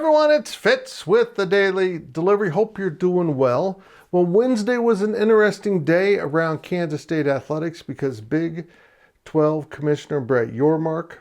everyone, it's Fitz with the Daily Delivery. Hope you're doing well. Well, Wednesday was an interesting day around Kansas State athletics because Big 12 Commissioner Brett Yormark,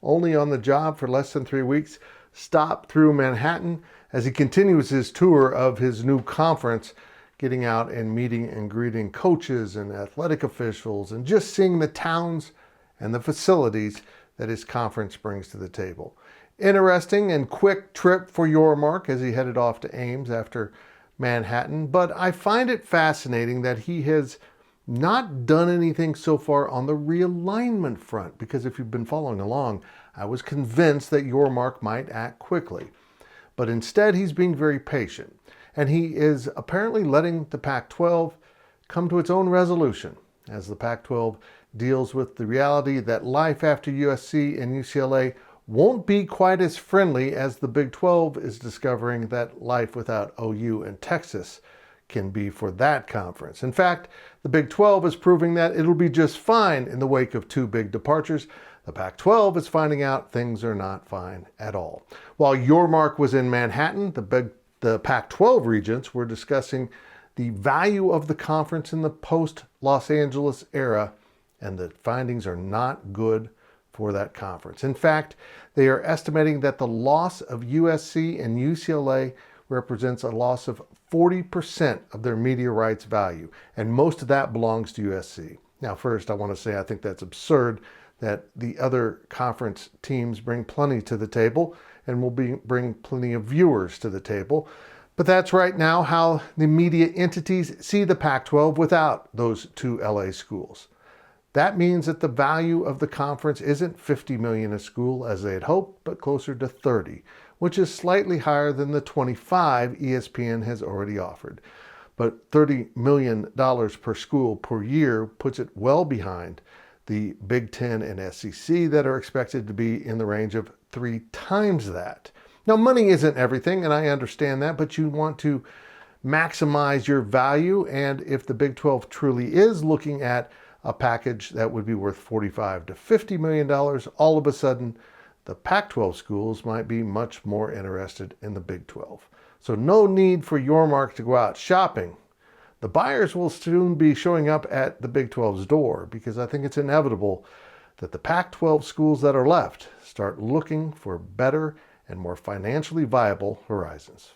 only on the job for less than 3 weeks, stopped through Manhattan as he continues his tour of his new conference, getting out and meeting and greeting coaches and athletic officials and just seeing the towns and the facilities that his conference brings to the table. Interesting and quick trip for Yormark as he headed off to Ames after Manhattan, but I find it fascinating that he has not done anything so far on the realignment front, because if you've been following along, I was convinced that Yormark might act quickly. But instead, he's being very patient, and he is apparently letting the Pac-12 come to its own resolution as the Pac-12 deals with the reality that life after USC and UCLA won't be quite as friendly as the Big 12 is discovering that life without OU and Texas can be for that conference. In fact, the Big 12 is proving that it'll be just fine in the wake of two big departures. The Pac-12 is finding out things are not fine at all. While Yormark was in Manhattan, the Pac-12 regents were discussing the value of the conference in the post-Los Angeles era, and the findings are not good for that conference. In fact, they are estimating that the loss of USC and UCLA represents a loss of 40% of their media rights value, and most of that belongs to USC. Now, first, I want to say I think that's absurd that the other conference teams bring plenty to the table and will bring plenty of viewers to the table. But that's right now how the media entities see the Pac-12 without those two LA schools. That means that the value of the conference isn't $50 million a school as they had hoped, but closer to 30, which is slightly higher than the 25 ESPN has already offered. But $30 million per school per year puts it well behind the Big Ten and SEC that are expected to be in the range of 3 times that. Now, money isn't everything, and I understand that, but you want to maximize your value, and if the Big 12 truly is looking at a package that would be worth $45 to $50 million, all of a sudden, the Pac-12 schools might be much more interested in the Big 12. So no need for Yormark to go out shopping. The buyers will soon be showing up at the Big 12's door, because I think it's inevitable that the Pac-12 schools that are left start looking for better and more financially viable horizons.